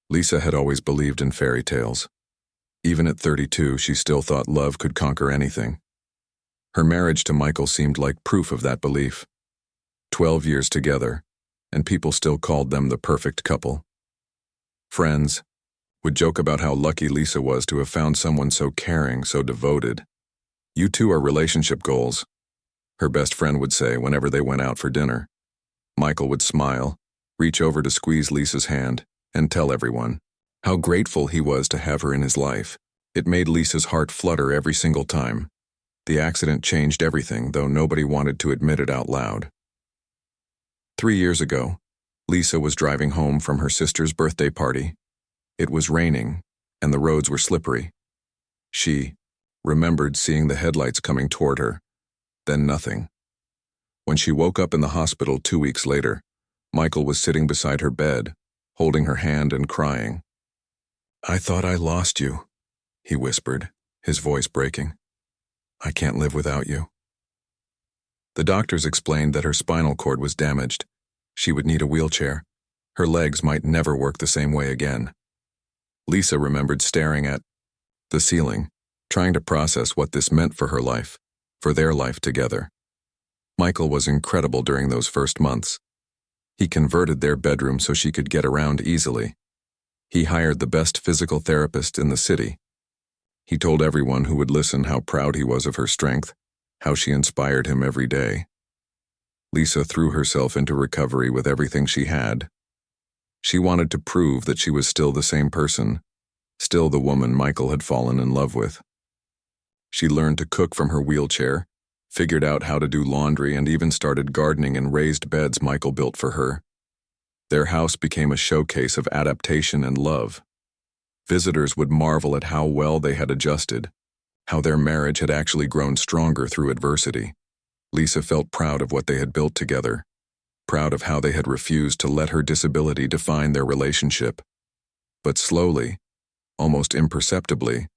Lisa had always believed in fairy tales. Even at 32, she still thought love could conquer anything. Her marriage to Michael seemed like proof of that belief. 12 years together, and people still called them the perfect couple. Friends would joke about how lucky Lisa was to have found someone so caring, so devoted. "You two are relationship goals," her best friend would say whenever they went out for dinner. Michael would smile, reach over to squeeze Lisa's hand, and tell everyone how grateful he was to have her in his life. It made Lisa's heart flutter every single time. The accident changed everything, though nobody wanted to admit it out loud. 3 years ago, Lisa was driving home from her sister's birthday party. It was raining, and the roads were slippery. She remembered seeing the headlights coming toward her, then nothing. When she woke up in the hospital 2 weeks later, Michael was sitting beside her bed, holding her hand and crying. "I thought I lost you," he whispered, his voice breaking. "I can't live without you." The doctors explained that her spinal cord was damaged. She would need a wheelchair. Her legs might never work the same way again. Lisa remembered staring at the ceiling, trying to process what this meant for her life, for their life together. Michael was incredible during those first months. He converted their bedroom so she could get around easily. He hired the best physical therapist in the city. He told everyone who would listen how proud he was of her strength, how she inspired him every day. Lisa threw herself into recovery with everything she had. She wanted to prove that she was still the same person, still the woman Michael had fallen in love with. She learned to cook from her wheelchair, figured out how to do laundry, and even started gardening in raised beds Michael built for her. Their house became a showcase of adaptation and love. Visitors would marvel at how well they had adjusted, how their marriage had actually grown stronger through adversity. Lisa felt proud of what they had built together, proud of how they had refused to let her disability define their relationship. But slowly, almost imperceptibly,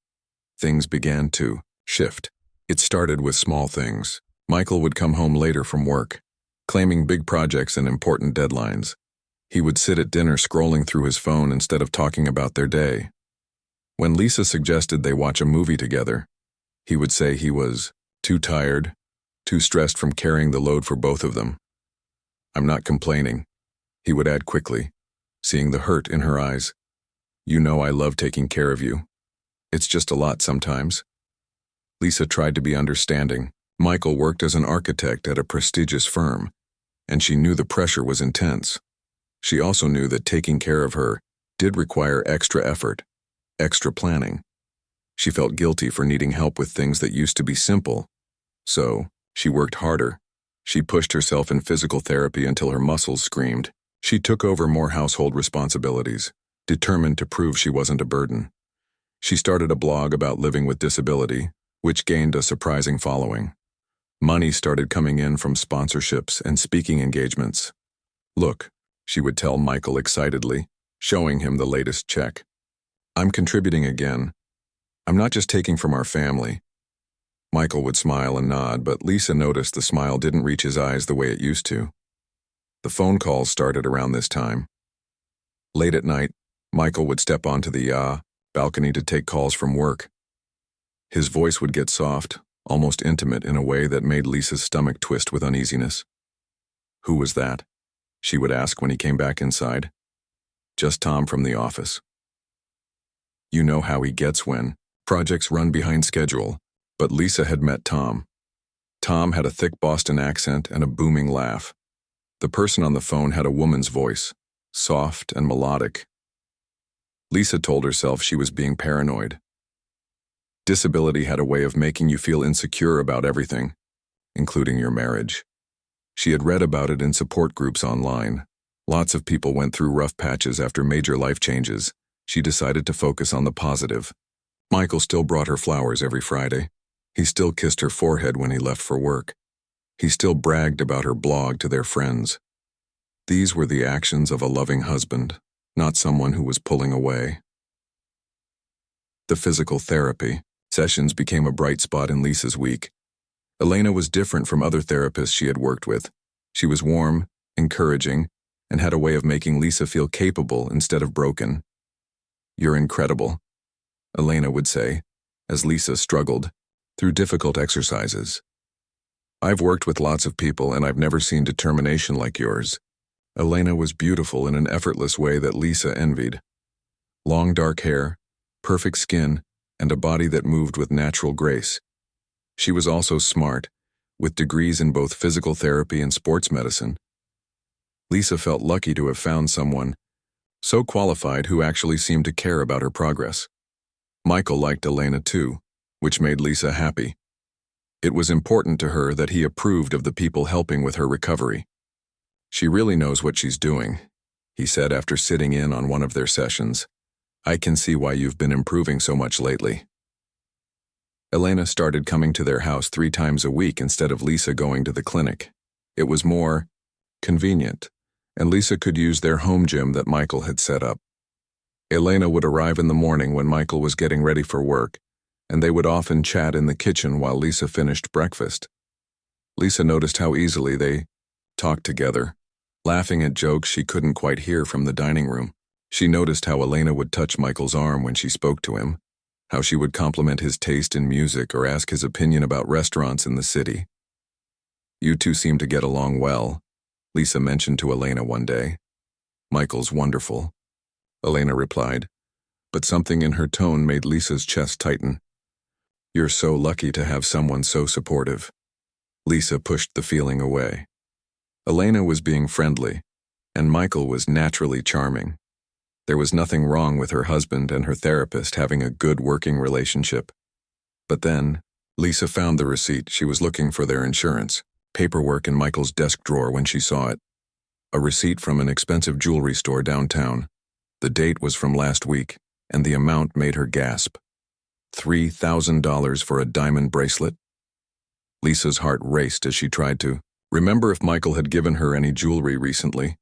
things began to shift. It started with small things. Michael would come home later from work, claiming big projects and important deadlines. He would sit at dinner scrolling through his phone instead of talking about their day. When Lisa suggested they watch a movie together, he would say he was too tired, too stressed from carrying the load for both of them. "I'm not complaining," he would add quickly, seeing the hurt in her eyes. "You know I love taking care of you. It's just a lot sometimes." Lisa tried to be understanding. Michael worked as an architect at a prestigious firm, and she knew the pressure was intense. She also knew that taking care of her did require extra effort, extra planning. She felt guilty for needing help with things that used to be simple. So, she worked harder. She pushed herself in physical therapy until her muscles screamed. She took over more household responsibilities, determined to prove she wasn't a burden. She started a blog about living with disability, which gained a surprising following. Money started coming in from sponsorships and speaking engagements. "Look," she would tell Michael excitedly, showing him the latest check. "I'm contributing again. I'm not just taking from our family." Michael would smile and nod, but Lisa noticed the smile didn't reach his eyes the way it used to. The phone calls started around this time. Late at night, Michael would step onto the balcony to take calls from work. His voice would get soft, almost intimate in a way that made Lisa's stomach twist with uneasiness. "Who was that?" she would ask when he came back inside. "Just Tom from the office." You know how he gets when projects run behind schedule, but Lisa had met Tom. Tom had a thick Boston accent and a booming laugh. The person on the phone had a woman's voice, soft and melodic. Lisa told herself she was being paranoid. Disability had a way of making you feel insecure about everything, including your marriage. She had read about it in support groups online. Lots of people went through rough patches after major life changes. She decided to focus on the positive. Michael still brought her flowers every Friday. He still kissed her forehead when he left for work. He still bragged about her blog to their friends. These were the actions of a loving husband, not someone who was pulling away. The physical therapy sessions became a bright spot in Lisa's week. Elena was different from other therapists she had worked with. She was warm, encouraging, and had a way of making Lisa feel capable instead of broken. "You're incredible," Elena would say, as Lisa struggled through difficult exercises. "I've worked with lots of people and I've never seen determination like yours." Elena was beautiful in an effortless way that Lisa envied. Long dark hair, perfect skin, and a body that moved with natural grace. She was also smart, with degrees in both physical therapy and sports medicine. Lisa felt lucky to have found someone so qualified who actually seemed to care about her progress. Michael liked Elena too, which made Lisa happy. It was important to her that he approved of the people helping with her recovery. "She really knows what she's doing," he said after sitting in on one of their sessions. "I can see why you've been improving so much lately." Elena started coming to their house 3 times a week instead of Lisa going to the clinic. It was more convenient, and Lisa could use their home gym that Michael had set up. Elena would arrive in the morning when Michael was getting ready for work, and they would often chat in the kitchen while Lisa finished breakfast. Lisa noticed how easily they talked together, laughing at jokes she couldn't quite hear from the dining room. She noticed how Elena would touch Michael's arm when she spoke to him, how she would compliment his taste in music or ask his opinion about restaurants in the city. "You two seem to get along well," Lisa mentioned to Elena one day. "Michael's wonderful," Elena replied, but something in her tone made Lisa's chest tighten. "You're so lucky to have someone so supportive." Lisa pushed the feeling away. Elena was being friendly, and Michael was naturally charming. There was nothing wrong with her husband and her therapist having a good working relationship. But then, Lisa found the receipt she was looking for their insurance, paperwork in Michael's desk drawer when she saw it. A receipt from an expensive jewelry store downtown. The date was from last week, and the amount made her gasp. $3,000 for a diamond bracelet? Lisa's heart raced as she tried to remember if Michael had given her any jewelry recently.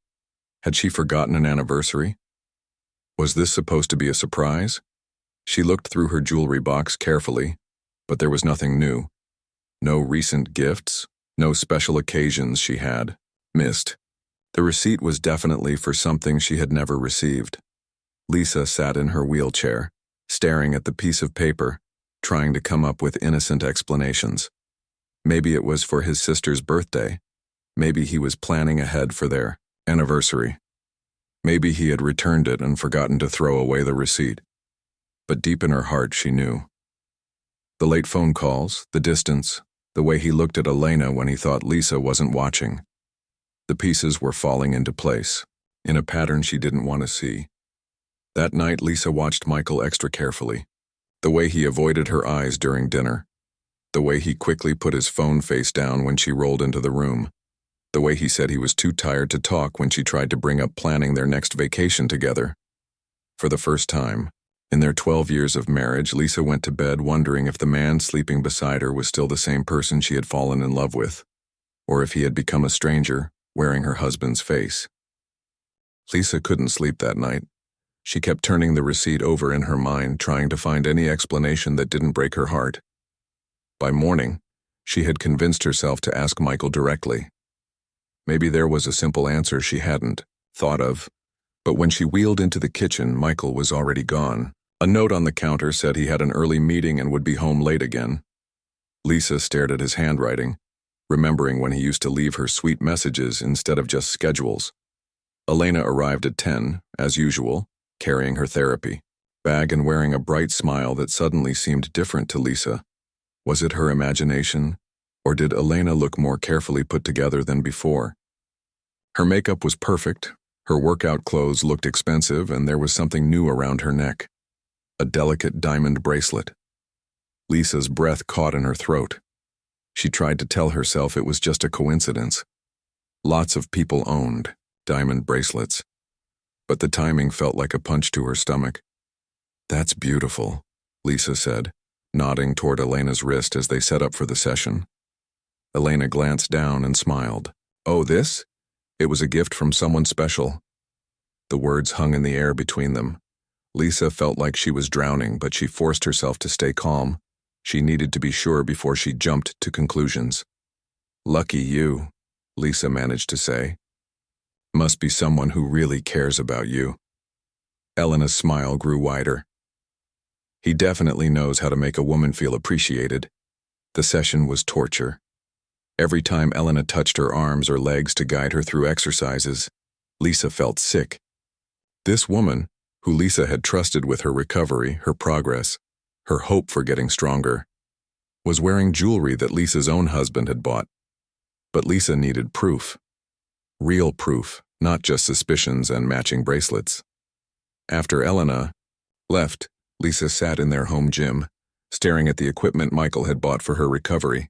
Had she forgotten an anniversary? Was this supposed to be a surprise? She looked through her jewelry box carefully, but there was nothing new. No recent gifts, no special occasions she had missed. The receipt was definitely for something she had never received. Lisa sat in her wheelchair, staring at the piece of paper, trying to come up with innocent explanations. Maybe it was for his sister's birthday. Maybe he was planning ahead for their anniversary. Maybe he had returned it and forgotten to throw away the receipt. But deep in her heart, she knew. The late phone calls, the distance, the way he looked at Elena when he thought Lisa wasn't watching. The pieces were falling into place, in a pattern she didn't want to see. That night, Lisa watched Michael extra carefully. The way he avoided her eyes during dinner. The way he quickly put his phone face down when she rolled into the room. The way he said he was too tired to talk when she tried to bring up planning their next vacation together. For the first time, in their 12 years of marriage, Lisa went to bed wondering if the man sleeping beside her was still the same person she had fallen in love with, or if he had become a stranger, wearing her husband's face. Lisa couldn't sleep that night. She kept turning the receipt over in her mind, trying to find any explanation that didn't break her heart. By morning, she had convinced herself to ask Michael directly. Maybe there was a simple answer she hadn't thought of, but when she wheeled into the kitchen, Michael was already gone. A note on the counter said he had an early meeting and would be home late again. Lisa stared at his handwriting, remembering when he used to leave her sweet messages instead of just schedules. Elena arrived at 10, as usual, carrying her therapy bag and wearing a bright smile that suddenly seemed different to Lisa. Was it her imagination, or did Elena look more carefully put together than before? Her makeup was perfect, her workout clothes looked expensive, and there was something new around her neck. A delicate diamond bracelet. Lisa's breath caught in her throat. She tried to tell herself it was just a coincidence. Lots of people owned diamond bracelets, but the timing felt like a punch to her stomach. "That's beautiful," Lisa said, nodding toward Elena's wrist as they set up for the session. Elena glanced down and smiled. "Oh, this? It was a gift from someone special." The words hung in the air between them. Lisa felt like she was drowning, but she forced herself to stay calm. She needed to be sure before she jumped to conclusions. "Lucky you," Lisa managed to say. "Must be someone who really cares about you." Elena's smile grew wider. He definitely knows how to make a woman feel appreciated. The session was torture. Every time Elena touched her arms or legs to guide her through exercises, Lisa felt sick. This woman, who Lisa had trusted with her recovery, her progress, her hope for getting stronger, was wearing jewelry that Lisa's own husband had bought. But Lisa needed proof. Real proof, not just suspicions and matching bracelets. After Elena left, Lisa sat in their home gym, staring at the equipment Michael had bought for her recovery.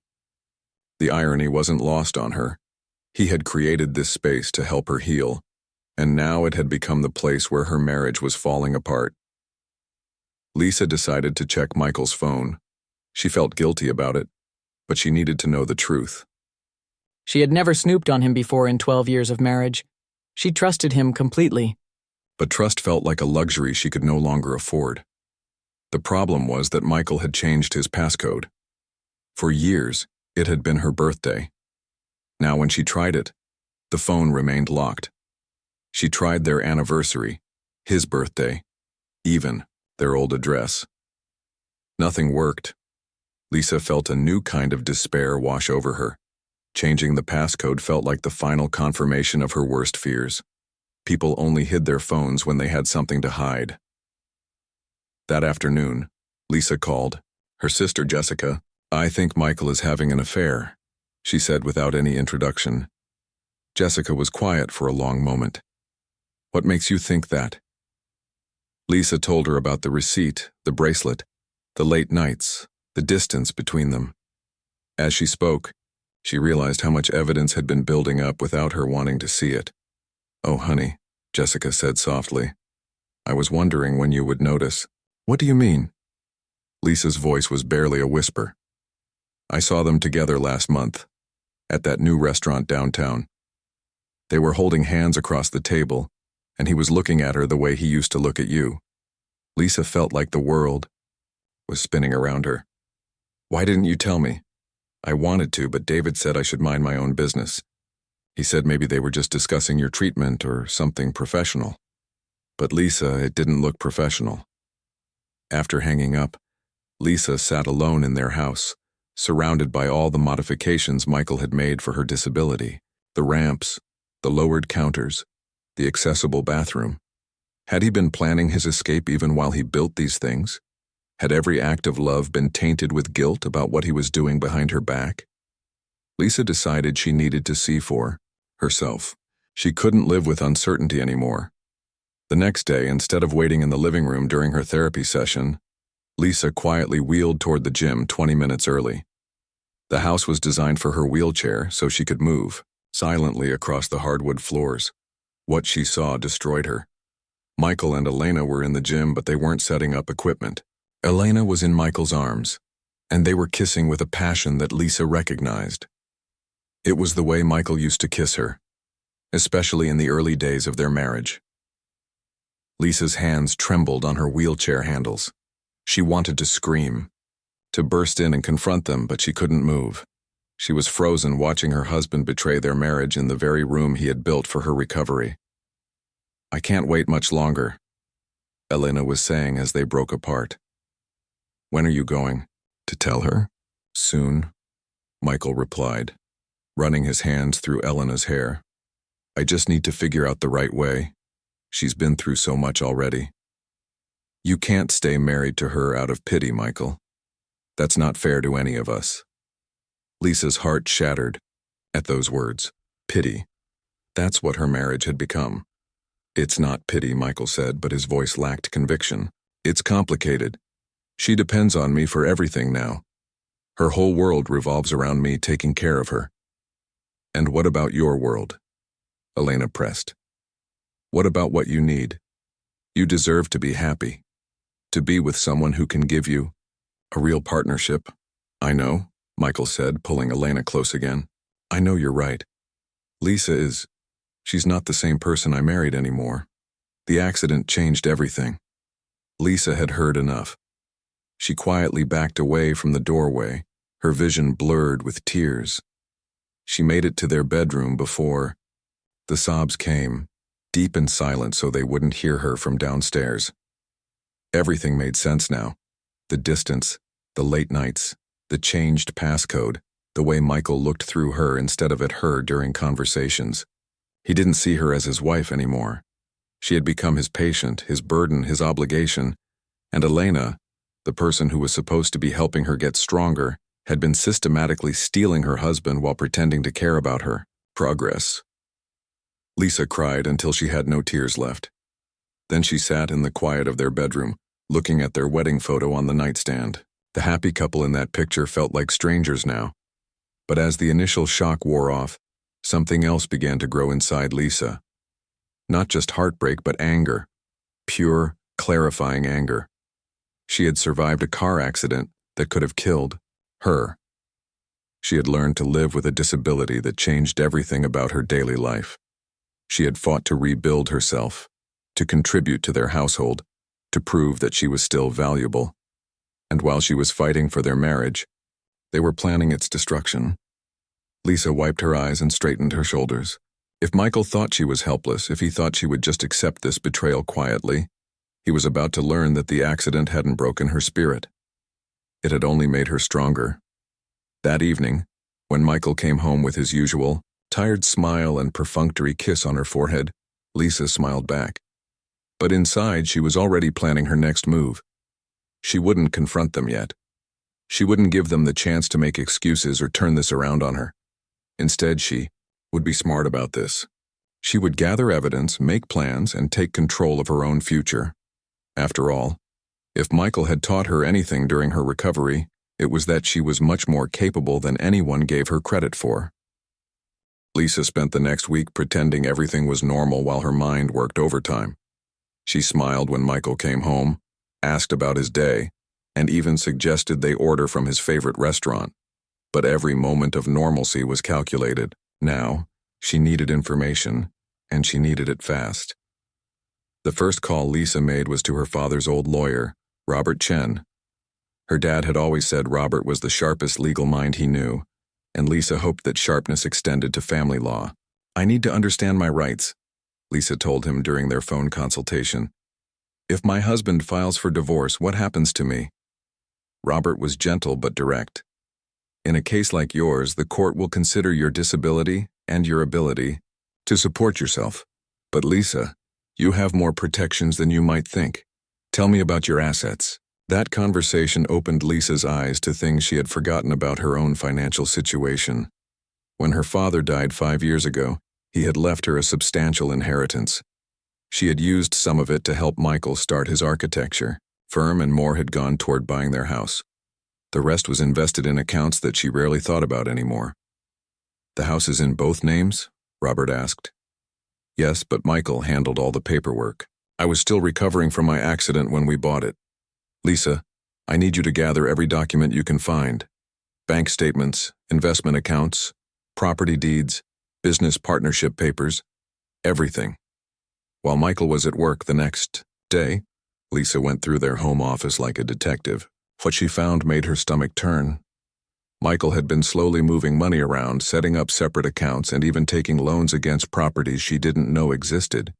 The irony wasn't lost on her. He had created this space to help her heal, and now it had become the place where her marriage was falling apart. Lisa decided to check Michael's phone. She felt guilty about it, but she needed to know the truth. She had never snooped on him before in 12 years of marriage. She trusted him completely. But trust felt like a luxury she could no longer afford. The problem was that Michael had changed his passcode. For years, it had been her birthday. Now when she tried it, the phone remained locked. She tried their anniversary, his birthday, even their old address. Nothing worked. Lisa felt a new kind of despair wash over her. Changing the passcode felt like the final confirmation of her worst fears. People only hid their phones when they had something to hide. That afternoon, Lisa called. Her sister Jessica, "I think Michael is having an affair," she said without any introduction. Jessica was quiet for a long moment. "What makes you think that?" Lisa told her about the receipt, the bracelet, the late nights, the distance between them. As she spoke, she realized how much evidence had been building up without her wanting to see it. "Oh, honey," Jessica said softly. "I was wondering when you would notice." "What do you mean?" Lisa's voice was barely a whisper. "I saw them together last month, at that new restaurant downtown. They were holding hands across the table, and he was looking at her the way he used to look at you." Lisa felt like the world was spinning around her. "Why didn't you tell me?" "I wanted to, but David said I should mind my own business. He said maybe they were just discussing your treatment or something professional." But Lisa, it didn't look professional. After hanging up, Lisa sat alone in their house, surrounded by all the modifications Michael had made for her disability. The ramps, the lowered counters, the accessible bathroom. Had he been planning his escape even while he built these things? Had every act of love been tainted with guilt about what he was doing behind her back? Lisa decided she needed to see for herself. She couldn't live with uncertainty anymore. The next day, instead of waiting in the living room during her therapy session, Lisa quietly wheeled toward the gym 20 minutes early. The house was designed for her wheelchair so she could move silently across the hardwood floors. What she saw destroyed her. Michael and Elena were in the gym, but they weren't setting up equipment. Elena was in Michael's arms, and they were kissing with a passion that Lisa recognized. It was the way Michael used to kiss her, especially in the early days of their marriage. Lisa's hands trembled on her wheelchair handles. She wanted to scream, to burst in and confront them, but she couldn't move. She was frozen watching her husband betray their marriage in the very room he had built for her recovery. "I can't wait much longer," Elena was saying as they broke apart. "When are you going?" "To tell her?" "Soon," Michael replied, running his hands through Elena's hair. "I just need to figure out the right way. She's been through so much already." "You can't stay married to her out of pity, Michael. That's not fair to any of us." Lisa's heart shattered at those words. Pity. That's what her marriage had become. "It's not pity," Michael said, but his voice lacked conviction. "It's complicated. She depends on me for everything now. Her whole world revolves around me taking care of her." "And what about your world?" Elena pressed. "What about what you need? You deserve to be happy, to be with someone who can give you a real partnership." "I know," Michael said, pulling Elena close again. "I know you're right. She's not the same person I married anymore. The accident changed everything." Lisa had heard enough. She quietly backed away from the doorway, her vision blurred with tears. She made it to their bedroom before the sobs came. deep and silent so they wouldn't hear her from downstairs. Everything made sense now. The distance, the late nights, the changed passcode, the way Michael looked through her instead of at her during conversations. He didn't see her as his wife anymore. She had become his patient, his burden, his obligation, and Elena, the person who was supposed to be helping her get stronger, had been systematically stealing her husband while pretending to care about her. Progress. Lisa cried until she had no tears left. Then she sat in the quiet of their bedroom, looking at their wedding photo on the nightstand. The happy couple in that picture felt like strangers now. But as the initial shock wore off, something else began to grow inside Lisa. Not just heartbreak, but anger. Pure, clarifying anger. She had survived a car accident that could have killed her. She had learned to live with a disability that changed everything about her daily life. She had fought to rebuild herself, to contribute to their household, to prove that she was still valuable. And while she was fighting for their marriage, they were planning its destruction. Lisa wiped her eyes and straightened her shoulders. If Michael thought she was helpless, if he thought she would just accept this betrayal quietly, he was about to learn that the accident hadn't broken her spirit. It had only made her stronger. That evening, when Michael came home with his usual, tired smile and perfunctory kiss on her forehead, Lisa smiled back. But inside, she was already planning her next move. She wouldn't confront them yet. She wouldn't give them the chance to make excuses or turn this around on her. Instead, she would be smart about this. She would gather evidence, make plans, and take control of her own future. After all, if Michael had taught her anything during her recovery, it was that she was much more capable than anyone gave her credit for. Lisa spent the next week pretending everything was normal while her mind worked overtime. She smiled when Michael came home, asked about his day, and even suggested they order from his favorite restaurant. But every moment of normalcy was calculated. Now, she needed information, and she needed it fast. The first call Lisa made was to her father's old lawyer, Robert Chen. Her dad had always said Robert was the sharpest legal mind he knew, and Lisa hoped that sharpness extended to family law. "I need to understand my rights," Lisa told him during their phone consultation. "If my husband files for divorce, what happens to me?" Robert was gentle but direct. "In a case like yours, the court will consider your disability and your ability to support yourself. But Lisa, you have more protections than you might think. Tell me about your assets." That conversation opened Lisa's eyes to things she had forgotten about her own financial situation. When her father died 5 years ago, he had left her a substantial inheritance. She had used some of it to help Michael start his architecture firm, and more had gone toward buying their house. The rest was invested in accounts that she rarely thought about anymore. "The house is in both names?" Robert asked. "Yes, but Michael handled all the paperwork. I was still recovering from my accident when we bought it. Lisa, I need you to gather every document you can find. Bank statements, investment accounts, property deeds, business partnership papers, everything." While Michael was at work the next day, Lisa went through their home office like a detective. What she found made her stomach turn. Michael had been slowly moving money around, setting up separate accounts, and even taking loans against properties she didn't know existed.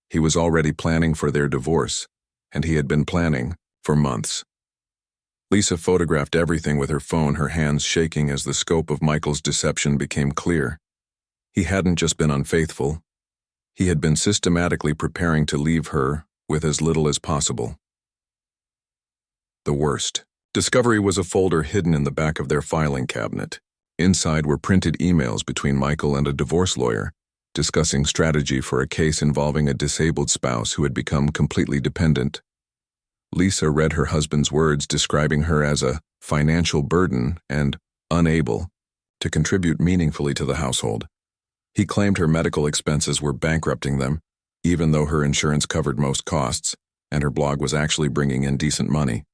He was already planning for their divorce, and he had been planning for months. Lisa photographed everything with her phone, her hands shaking as the scope of Michael's deception became clear. He hadn't just been unfaithful. He had been systematically preparing to leave her with as little as possible. The worst. Discovery was a folder hidden in the back of their filing cabinet. Inside were printed emails between Michael and a divorce lawyer, discussing strategy for a case involving a disabled spouse who had become completely dependent. Lisa read her husband's words describing her as a financial burden and unable to contribute meaningfully to the household. He claimed her medical expenses were bankrupting them, even though her insurance covered most costs, and her blog was actually bringing in decent money.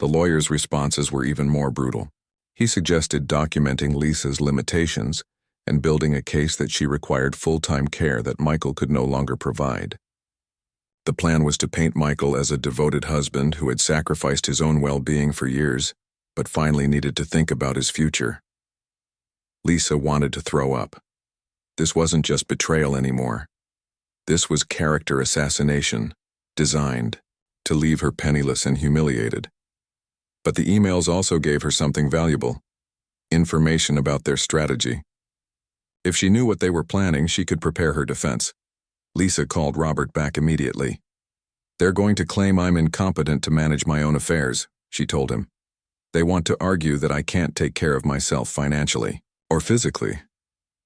The lawyer's responses were even more brutal. He suggested documenting Lisa's limitations and building a case that she required full-time care that Michael could no longer provide. The plan was to paint Michael as a devoted husband who had sacrificed his own well-being for years, but finally needed to think about his future. Lisa wanted to throw up. This wasn't just betrayal anymore. This was character assassination, designed to leave her penniless and humiliated. But the emails also gave her something valuable: information about their strategy. If she knew what they were planning, she could prepare her defense. Lisa called Robert back immediately. "They're going to claim I'm incompetent to manage my own affairs," she told him. "They want to argue that I can't take care of myself financially or physically."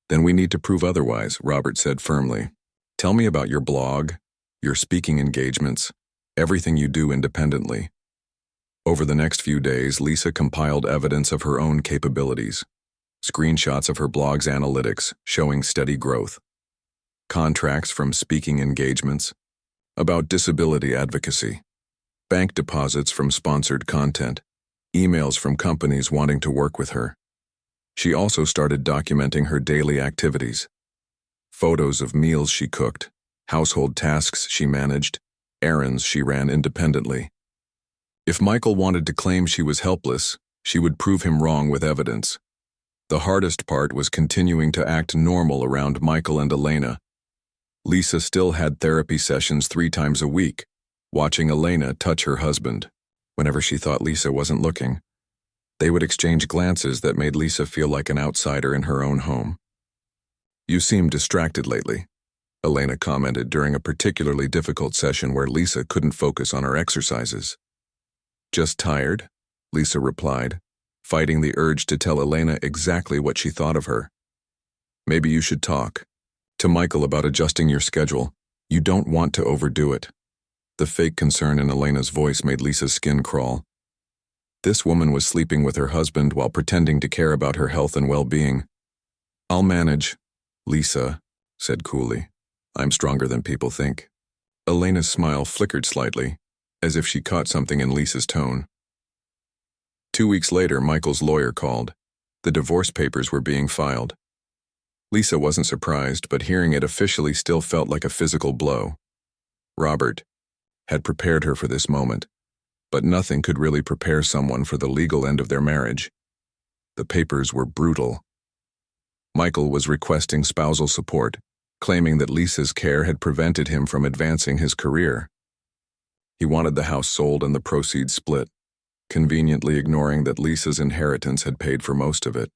"Then we need to prove otherwise," Robert said firmly. "Tell me about your blog, your speaking engagements, everything you do independently." Over the next few days, Lisa compiled evidence of her own capabilities. Screenshots of her blog's analytics showing steady growth. Contracts from speaking engagements, about disability advocacy, bank deposits from sponsored content, emails from companies wanting to work with her. She also started documenting her daily activities. Photos of meals she cooked, household tasks she managed, errands she ran independently. If Michael wanted to claim she was helpless, she would prove him wrong with evidence. The hardest part was continuing to act normal around Michael and Elena. Lisa still had therapy sessions 3 times a week, watching Elena touch her husband. Whenever she thought Lisa wasn't looking, they would exchange glances that made Lisa feel like an outsider in her own home. "You seem distracted lately," Elena commented during a particularly difficult session where Lisa couldn't focus on her exercises. "Just tired," Lisa replied, fighting the urge to tell Elena exactly what she thought of her. "Maybe you should talk to Michael about adjusting your schedule. You don't want to overdo it." The fake concern in Elena's voice made Lisa's skin crawl. This woman was sleeping with her husband while pretending to care about her health and well-being. "I'll manage," Lisa said coolly. "I'm stronger than people think." Elena's smile flickered slightly, as if she caught something in Lisa's tone. 2 weeks later, Michael's lawyer called. The divorce papers were being filed. Lisa wasn't surprised, but hearing it officially still felt like a physical blow. Robert had prepared her for this moment, but nothing could really prepare someone for the legal end of their marriage. The papers were brutal. Michael was requesting spousal support, claiming that Lisa's care had prevented him from advancing his career. He wanted the house sold and the proceeds split, conveniently ignoring that Lisa's inheritance had paid for most of it.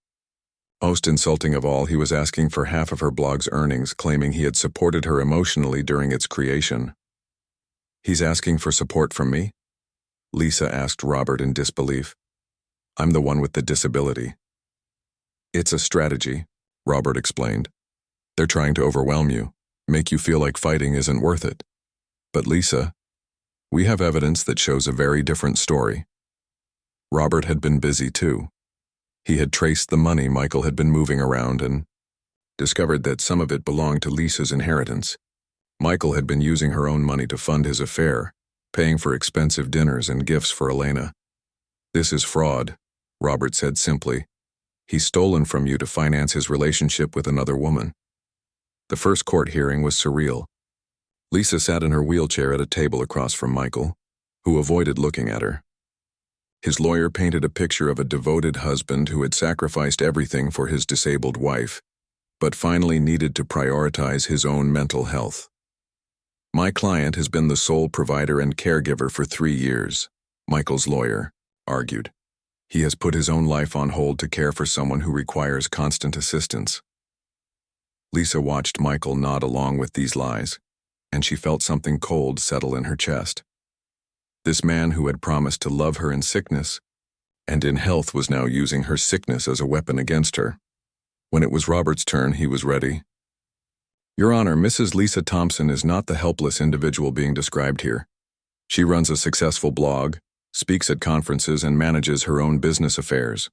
Most insulting of all, he was asking for half of her blog's earnings, claiming he had supported her emotionally during its creation. "He's asking for support from me?" Lisa asked Robert in disbelief. "I'm the one with the disability." "It's a strategy," Robert explained. "They're trying to overwhelm you, make you feel like fighting isn't worth it. But Lisa, we have evidence that shows a very different story." Robert had been busy too. He had traced the money Michael had been moving around and discovered that some of it belonged to Lisa's inheritance. Michael had been using her own money to fund his affair, paying for expensive dinners and gifts for Elena. "This is fraud," Robert said simply. "He's stolen from you to finance his relationship with another woman." The first court hearing was surreal. Lisa sat in her wheelchair at a table across from Michael, who avoided looking at her. His lawyer painted a picture of a devoted husband who had sacrificed everything for his disabled wife, but finally needed to prioritize his own mental health. "My client has been the sole provider and caregiver for 3 years," Michael's lawyer argued. "He has put his own life on hold to care for someone who requires constant assistance." Lisa watched Michael nod along with these lies, and she felt something cold settle in her chest. This man who had promised to love her in sickness and in health was now using her sickness as a weapon against her. When it was Robert's turn, he was ready. "Your Honor, Mrs. Lisa Thompson is not the helpless individual being described here. She runs a successful blog, speaks at conferences, and manages her own business affairs.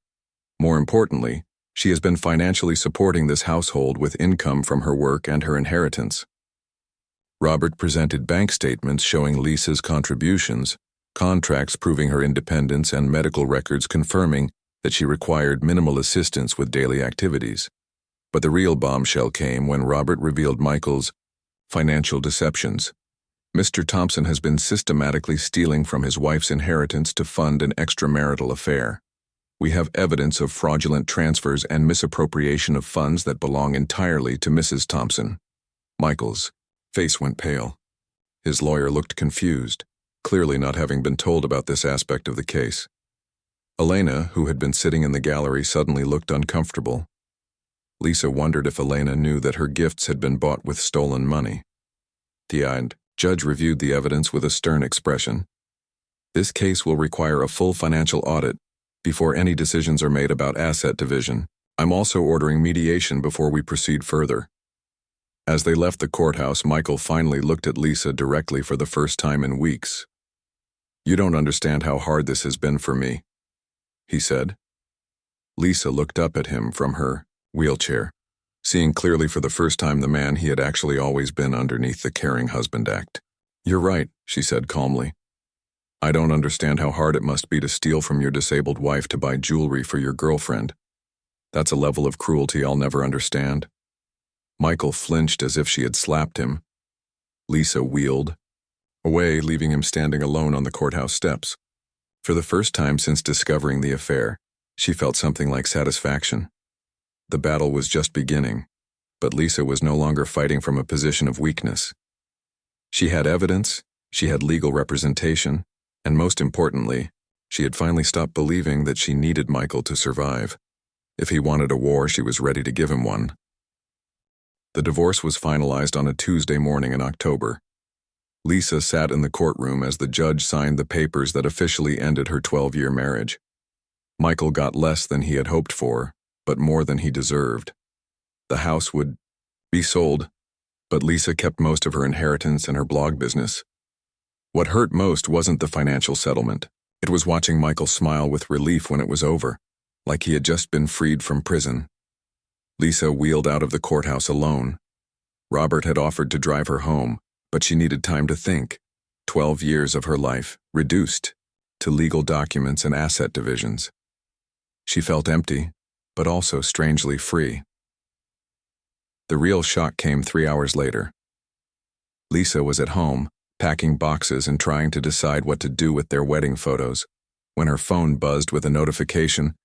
More importantly, she has been financially supporting this household with income from her work and her inheritance." Robert presented bank statements showing Lisa's contributions, contracts proving her independence, and medical records confirming that she required minimal assistance with daily activities. But the real bombshell came when Robert revealed Michael's financial deceptions. "Mr. Thompson has been systematically stealing from his wife's inheritance to fund an extramarital affair. We have evidence of fraudulent transfers and misappropriation of funds that belong entirely to Mrs. Thompson." Michael's face went pale. His lawyer looked confused, clearly not having been told about this aspect of the case. Elena, who had been sitting in the gallery, suddenly looked uncomfortable. Lisa wondered if Elena knew that her gifts had been bought with stolen money. The judge reviewed the evidence with a stern expression. This case will require a full financial audit before any decisions are made about asset division. I'm also ordering mediation before we proceed further. As they left the courthouse, Michael finally looked at Lisa directly for the first time in weeks. You don't understand how hard this has been for me, he said. Lisa looked up at him from her wheelchair, seeing clearly for the first time the man he had actually always been underneath the caring husband act. You're right, she said calmly. I don't understand how hard it must be to steal from your disabled wife to buy jewelry for your girlfriend. That's a level of cruelty I'll never understand. Michael flinched as if she had slapped him. Lisa wheeled away, leaving him standing alone on the courthouse steps. For the first time since discovering the affair, she felt something like satisfaction. The battle was just beginning, but Lisa was no longer fighting from a position of weakness. She had evidence, she had legal representation, and most importantly, she had finally stopped believing that she needed Michael to survive. If he wanted a war, she was ready to give him one. The divorce was finalized on a Tuesday morning in October. Lisa sat in the courtroom as the judge signed the papers that officially ended her 12-year marriage. Michael got less than he had hoped for, but more than he deserved. The house would be sold, but Lisa kept most of her inheritance and her blog business. What hurt most wasn't the financial settlement. It was watching Michael smile with relief when it was over, like he had just been freed from prison. Lisa wheeled out of the courthouse alone. Robert had offered to drive her home, but she needed time to think. 12 years of her life, reduced to legal documents and asset divisions. She felt empty, but also strangely free. The real shock came 3 hours later. Lisa was at home, packing boxes and trying to decide what to do with their wedding photos, when her phone buzzed with a notification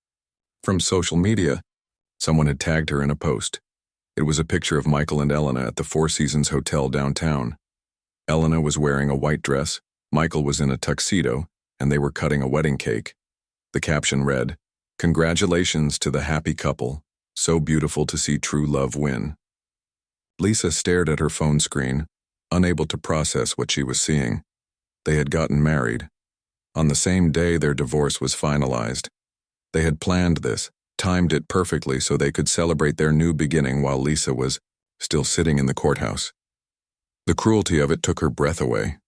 from social media. Someone had tagged her in a post. It was a picture of Michael and Elena at the Four Seasons Hotel downtown. Elena was wearing a white dress, Michael was in a tuxedo, and they were cutting a wedding cake. The caption read, "Congratulations to the happy couple. So beautiful to see true love win." Lisa stared at her phone screen, unable to process what she was seeing. They had gotten married. On the same day their divorce was finalized. They had planned this, timed it perfectly so they could celebrate their new beginning while Lisa was still sitting in the courthouse. The cruelty of it took her breath away.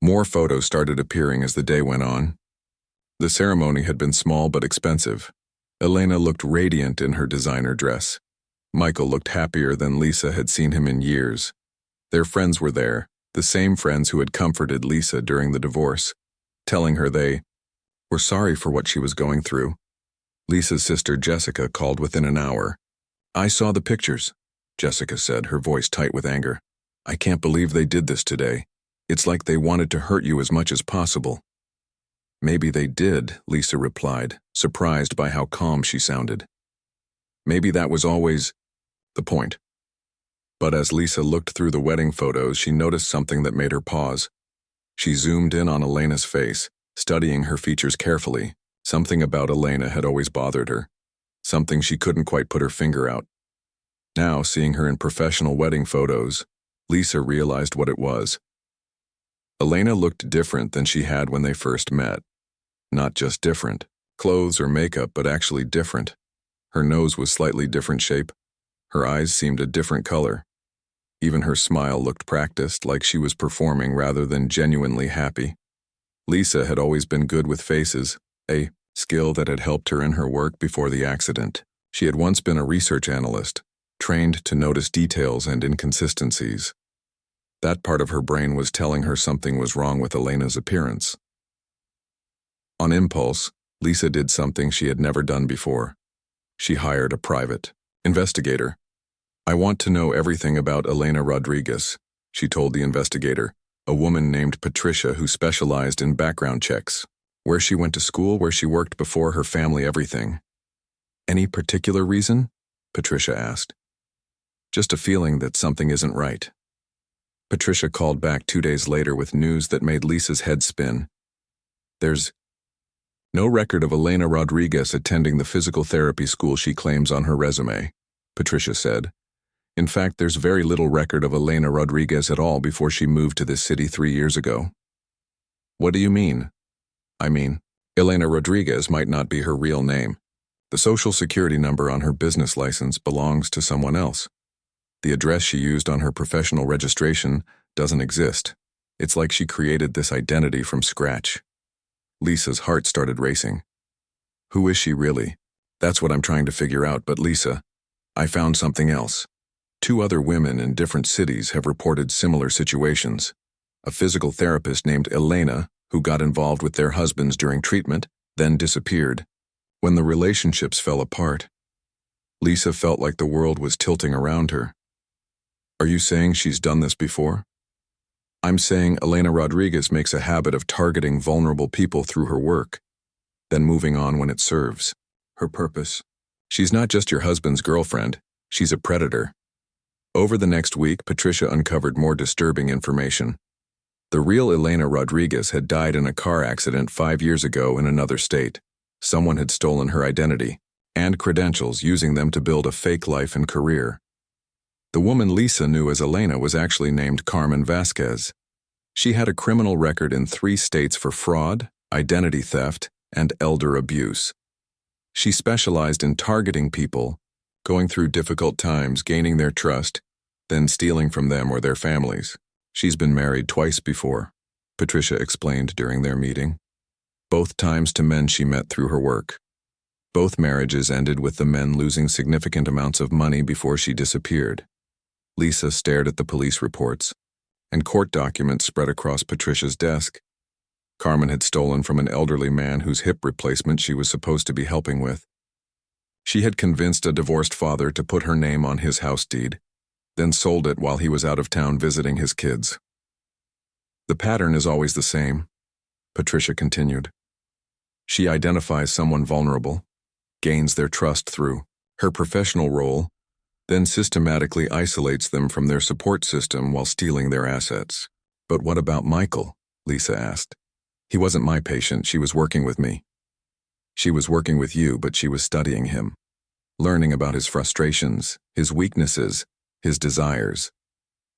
More photos started appearing as the day went on. The ceremony had been small but expensive. Elena looked radiant in her designer dress. Michael looked happier than Lisa had seen him in years. Their friends were there, the same friends who had comforted Lisa during the divorce, telling her they were sorry for what she was going through. Lisa's sister Jessica called within an hour. "I saw the pictures," Jessica said, her voice tight with anger. "I can't believe they did this today. It's like they wanted to hurt you as much as possible." "Maybe they did," Lisa replied, surprised by how calm she sounded. Maybe that was always the point. But as Lisa looked through the wedding photos, she noticed something that made her pause. She zoomed in on Elena's face, studying her features carefully. Something about Elena had always bothered her. Something she couldn't quite put her finger out. Now, seeing her in professional wedding photos, Lisa realized what it was. Elena looked different than she had when they first met. Not just different, clothes or makeup, but actually different. Her nose was slightly different shape. Her eyes seemed a different color. Even her smile looked practiced, like she was performing rather than genuinely happy. Lisa had always been good with faces, a skill that had helped her in her work before the accident. She had once been a research analyst, trained to notice details and inconsistencies. That part of her brain was telling her something was wrong with Elena's appearance. On impulse, Lisa did something she had never done before. She hired a private investigator. "I want to know everything about Elena Rodriguez," she told the investigator, a woman named Patricia who specialized in background checks. Where she went to school, where she worked before, her family, everything. "Any particular reason?" Patricia asked. "Just a feeling that something isn't right." Patricia called back 2 days later with news that made Lisa's head spin. There's no record of Elena Rodriguez attending the physical therapy school she claims on her resume, Patricia said. In fact, there's very little record of Elena Rodriguez at all before she moved to this city 3 years ago. What do you mean? I mean, Elena Rodriguez might not be her real name. The social security number on her business license belongs to someone else. The address she used on her professional registration doesn't exist. It's like she created this identity from scratch. Lisa's heart started racing. Who is she really? That's what I'm trying to figure out, but Lisa, I found something else. 2 other women in different cities have reported similar situations. A physical therapist named Elena, who got involved with their husbands during treatment, then disappeared. When the relationships fell apart, Lisa felt like the world was tilting around her. Are you saying she's done this before? I'm saying Elena Rodriguez makes a habit of targeting vulnerable people through her work, then moving on when it serves her purpose. She's not just your husband's girlfriend, she's a predator. Over the next week, Patricia uncovered more disturbing information. The real Elena Rodriguez had died in a car accident 5 years ago in another state. Someone had stolen her identity and credentials, using them to build a fake life and career. The woman Lisa knew as Elena was actually named Carmen Vasquez. She had a criminal record in 3 states for fraud, identity theft, and elder abuse. She specialized in targeting people, going through difficult times, gaining their trust, then stealing from them or their families. She's been married twice before, Patricia explained during their meeting. Both times to men she met through her work. Both marriages ended with the men losing significant amounts of money before she disappeared. Lisa stared at the police reports, and court documents spread across Patricia's desk. Carmen had stolen from an elderly man whose hip replacement she was supposed to be helping with. She had convinced a divorced father to put her name on his house deed, then sold it while he was out of town visiting his kids. The pattern is always the same, Patricia continued. She identifies someone vulnerable, gains their trust through her professional role, then systematically isolates them from their support system while stealing their assets. But what about Michael? Lisa asked. He wasn't my patient, she was working with me. She was working with you, but she was studying him, learning about his frustrations, his weaknesses, his desires.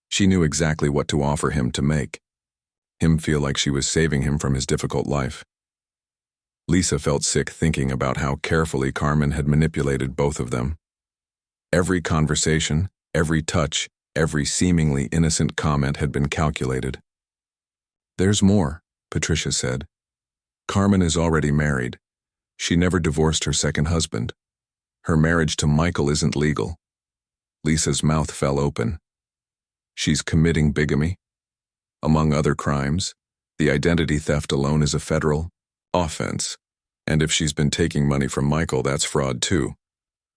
She knew exactly what to offer him to make him feel like she was saving him from his difficult life. Lisa felt sick thinking about how carefully Carmen had manipulated both of them. Every conversation, every touch, every seemingly innocent comment had been calculated. There's more, Patricia said. Carmen is already married. She never divorced her second husband. Her marriage to Michael isn't legal. Lisa's mouth fell open. She's committing bigamy. Among other crimes, the identity theft alone is a federal offense. And if she's been taking money from Michael, that's fraud too.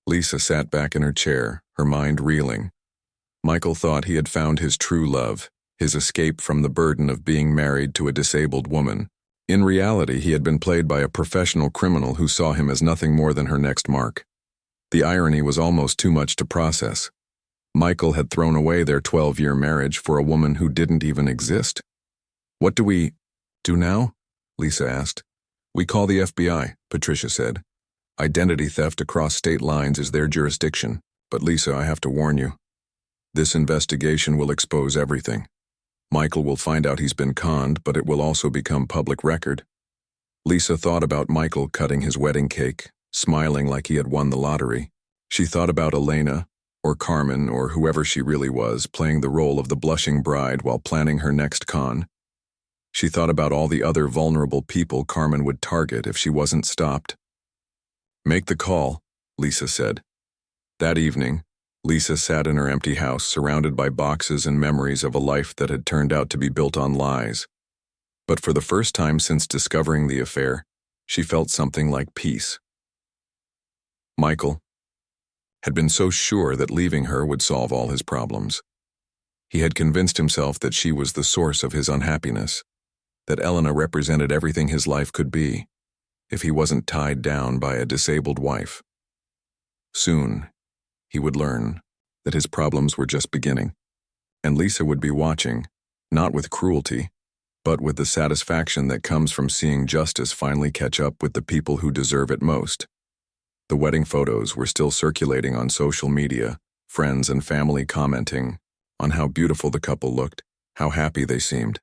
Lisa sat back in her chair, her mind reeling. Michael thought he had found his true love, his escape from the burden of being married to a disabled woman. In reality, he had been played by a professional criminal who saw him as nothing more than her next mark. The irony was almost too much to process. Michael had thrown away their 12-year marriage for a woman who didn't even exist. What do we do now? Lisa asked. We call the FBI, Patricia said. Identity theft across state lines is their jurisdiction. But Lisa, I have to warn you. This investigation will expose everything. Michael will find out he's been conned, but it will also become public record. Lisa thought about Michael cutting his wedding cake, smiling like he had won the lottery. She thought about Elena, or Carmen, or whoever she really was, playing the role of the blushing bride while planning her next con. She thought about all the other vulnerable people Carmen would target if she wasn't stopped. Make the call, Lisa said. That evening, Lisa sat in her empty house, surrounded by boxes and memories of a life that had turned out to be built on lies. But for the first time since discovering the affair, she felt something like peace. Michael had been so sure that leaving her would solve all his problems. He had convinced himself that she was the source of his unhappiness, that Elena represented everything his life could be, if he wasn't tied down by a disabled wife. Soon, he would learn that his problems were just beginning, And Lisa would be watching, not with cruelty, but with the satisfaction that comes from seeing justice finally catch up with the people who deserve it most. The wedding photos were still circulating on social media, friends and family commenting on how beautiful the couple looked, how happy they seemed.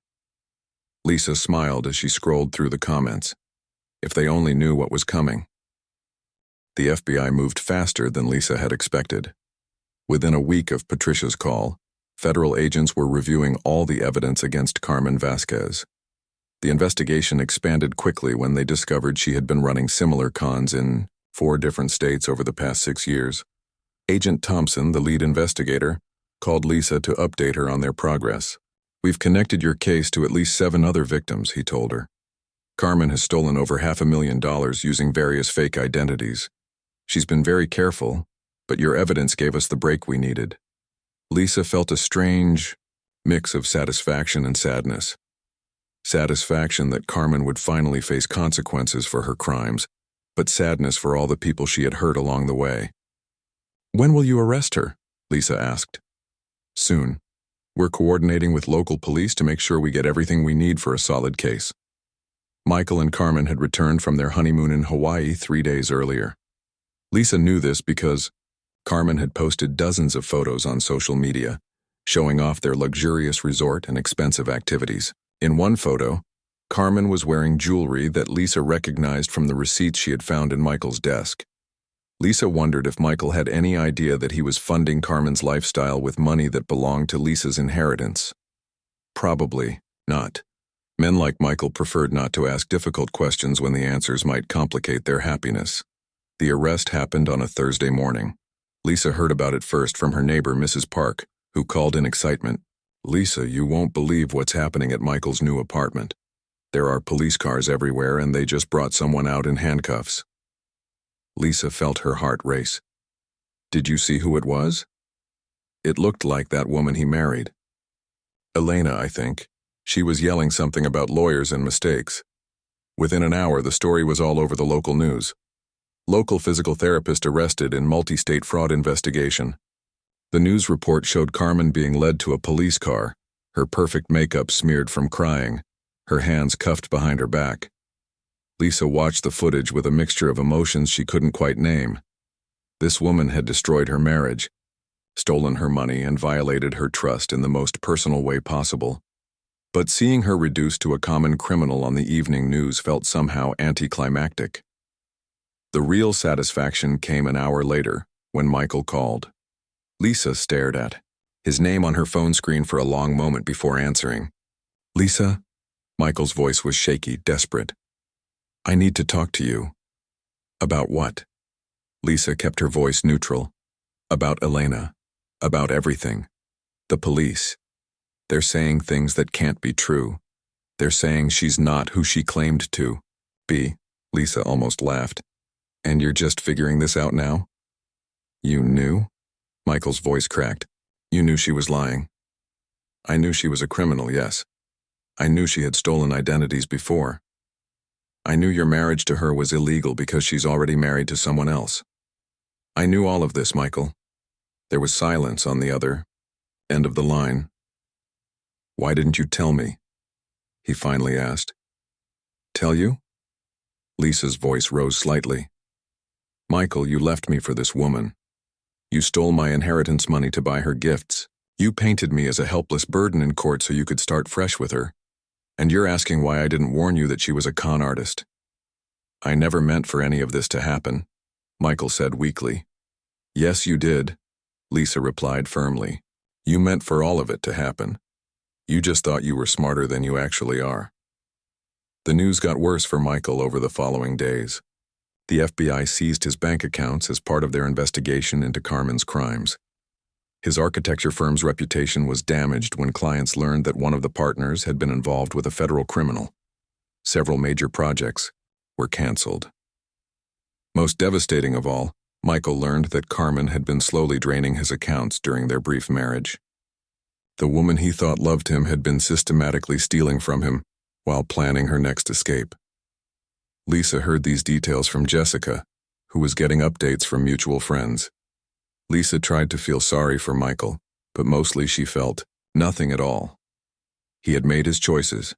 Lisa smiled as she scrolled through the comments. If they only knew what was coming. The FBI moved faster than Lisa had expected. Within a week of Patricia's call, federal agents were reviewing all the evidence against Carmen Vasquez. The investigation expanded quickly when they discovered she had been running similar cons in 4 different states over the past 6 years. Agent Thompson, the lead investigator, called Lisa to update her on their progress. "We've connected your case to at least 7 other victims," he told her. "Carmen has stolen over $500,000 using various fake identities. She's been very careful, but your evidence gave us the break we needed." Lisa felt a strange mix of satisfaction and sadness. Satisfaction that Carmen would finally face consequences for her crimes, but sadness for all the people she had hurt along the way. "When will you arrest her?" Lisa asked. "Soon. We're coordinating with local police to make sure we get everything we need for a solid case." Michael and Carmen had returned from their honeymoon in Hawaii 3 days earlier. Lisa knew this because Carmen had posted dozens of photos on social media, showing off their luxurious resort and expensive activities. In one photo, Carmen was wearing jewelry that Lisa recognized from the receipts she had found in Michael's desk. Lisa wondered if Michael had any idea that he was funding Carmen's lifestyle with money that belonged to Lisa's inheritance. Probably not. Men like Michael preferred not to ask difficult questions when the answers might complicate their happiness. The arrest happened on a Thursday morning. Lisa heard about it first from her neighbor, Mrs. Park, who called in excitement. "Lisa, you won't believe what's happening at Michael's new apartment. There are police cars everywhere and they just brought someone out in handcuffs." Lisa felt her heart race. "Did you see who it was?" "It looked like that woman he married. Elena, I think. She was yelling something about lawyers and mistakes." Within an hour, the story was all over the local news. Local physical therapist arrested in multi-state fraud investigation. The news report showed Carmen being led to a police car, her perfect makeup smeared from crying, her hands cuffed behind her back. Lisa watched the footage with a mixture of emotions she couldn't quite name. This woman had destroyed her marriage, stolen her money, and violated her trust in the most personal way possible. But seeing her reduced to a common criminal on the evening news felt somehow anticlimactic. The real satisfaction came an hour later, when Michael called. Lisa stared at his name on her phone screen for a long moment before answering. "Lisa?" Michael's voice was shaky, desperate. "I need to talk to you." "About what?" Lisa kept her voice neutral. "About Elena. About everything. The police. They're saying things that can't be true. They're saying she's not who she claimed to be." Lisa almost laughed. "And you're just figuring this out now?" "You knew?" Michael's voice cracked. "You knew she was lying?" "I knew she was a criminal, yes. I knew she had stolen identities before. I knew your marriage to her was illegal because she's already married to someone else. I knew all of this, Michael." There was silence on the other end of the line. "Why didn't you tell me?" he finally asked. "Tell you?" Lisa's voice rose slightly. "Michael, you left me for this woman. You stole my inheritance money to buy her gifts. You painted me as a helpless burden in court so you could start fresh with her. And you're asking why I didn't warn you that she was a con artist." "I never meant for any of this to happen," Michael said weakly. "Yes, you did," Lisa replied firmly. "You meant for all of it to happen. You just thought you were smarter than you actually are." The news got worse for Michael over the following days. The FBI seized his bank accounts as part of their investigation into Carmen's crimes. His architecture firm's reputation was damaged when clients learned that one of the partners had been involved with a federal criminal. Several major projects were canceled. Most devastating of all, Michael learned that Carmen had been slowly draining his accounts during their brief marriage. The woman he thought loved him had been systematically stealing from him while planning her next escape. Lisa heard these details from Jessica, who was getting updates from mutual friends. Lisa tried to feel sorry for Michael, but mostly she felt Nothing at all. He had made his choices,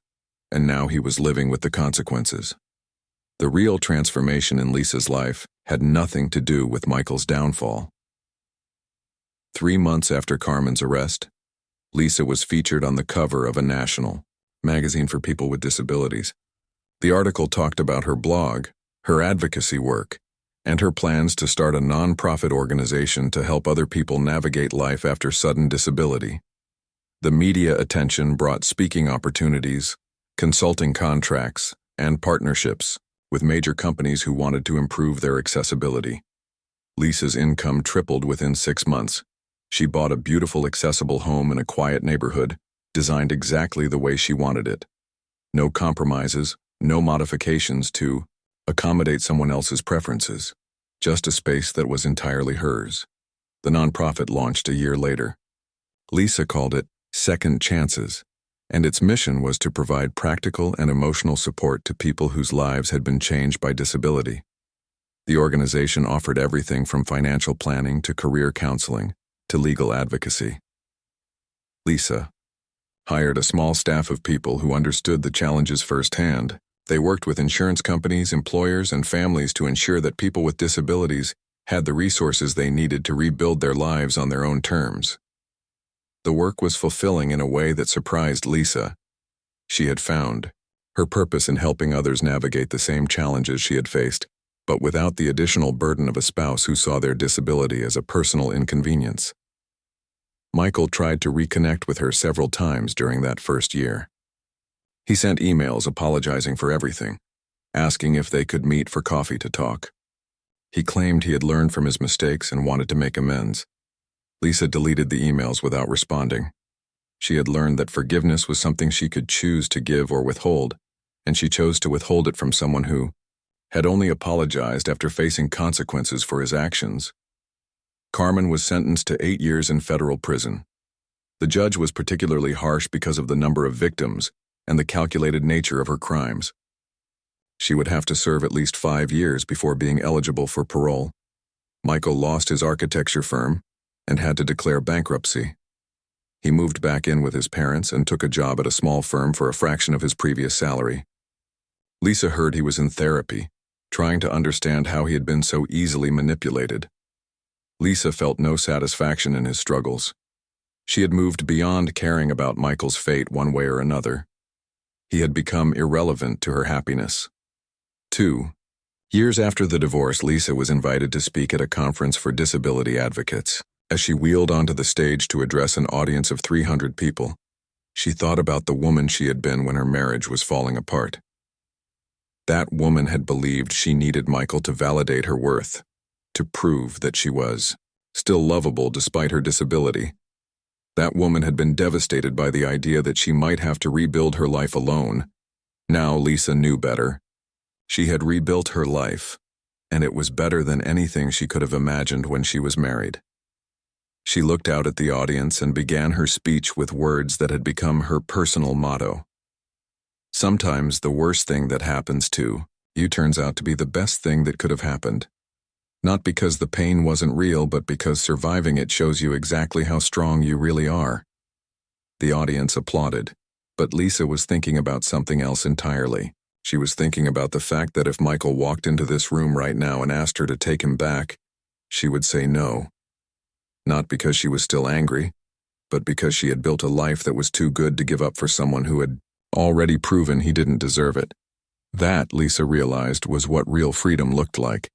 and now he was living with the consequences. The real transformation in Lisa's life had nothing to do with Michael's downfall. 3 months after Carmen's arrest, Lisa was featured on the cover of a national magazine for people with disabilities. The article talked about her blog, her advocacy work, and her plans to start a non-profit organization to help other people navigate life after sudden disability. The media attention brought speaking opportunities, consulting contracts, and partnerships with major companies who wanted to improve their accessibility. Lisa's income tripled within 6 months. She bought a beautiful, accessible home in a quiet neighborhood, designed exactly the way she wanted it. No compromises, no modifications to accommodate someone else's preferences. Just a space that was entirely hers. The nonprofit launched a year later. Lisa called it Second Chances, and its mission was to provide practical and emotional support to people whose lives had been changed by disability. The organization offered everything from financial planning to career counseling to legal advocacy. Lisa hired a small staff of people who understood the challenges firsthand. They worked with insurance companies, employers, and families to ensure that people with disabilities had the resources they needed to rebuild their lives on their own terms. The work was fulfilling in a way that surprised Lisa. She had found her purpose in helping others navigate the same challenges she had faced, but without the additional burden of a spouse who saw their disability as a personal inconvenience. Michael tried to reconnect with her several times during that first year. He sent emails apologizing for everything, asking if they could meet for coffee to talk. He claimed he had learned from his mistakes and wanted to make amends. Lisa deleted the emails without responding. She had learned that forgiveness was something she could choose to give or withhold, and she chose to withhold it from someone who had only apologized after facing consequences for his actions. Carmen was sentenced to 8 years in federal prison. The judge was particularly harsh because of the number of victims and the calculated nature of her crimes. She would have to serve at least 5 years before being eligible for parole. Michael lost his architecture firm and had to declare bankruptcy. He moved back in with his parents and took a job at a small firm for a fraction of his previous salary. Lisa heard he was in therapy, trying to understand how he had been so easily manipulated. Lisa felt no satisfaction in his struggles. She had moved beyond caring about Michael's fate one way or another. He had become irrelevant to her happiness. 2 years after the divorce, Lisa was invited to speak at a conference for disability advocates. As she wheeled onto the stage to address an audience of 300 people, she thought about the woman she had been when her marriage was falling apart. That woman had believed she needed Michael to validate her worth, to prove that she was still lovable despite her disability. That woman had been devastated by the idea that she might have to rebuild her life alone. Now Lisa knew better. She had rebuilt her life, and it was better than anything she could have imagined when she was married. She looked out at the audience and began her speech with words that had become her personal motto. Sometimes the worst thing that happens to you turns out to be the best thing that could have happened. Not because the pain wasn't real, but because surviving it shows you exactly how strong you really are. The audience applauded, but Lisa was thinking about something else entirely. She was thinking about the fact that if Michael walked into this room right now and asked her to take him back, she would say no. Not because she was still angry, but because she had built a life that was too good to give up for someone who had already proven he didn't deserve it. That, Lisa realized, was what real freedom looked like.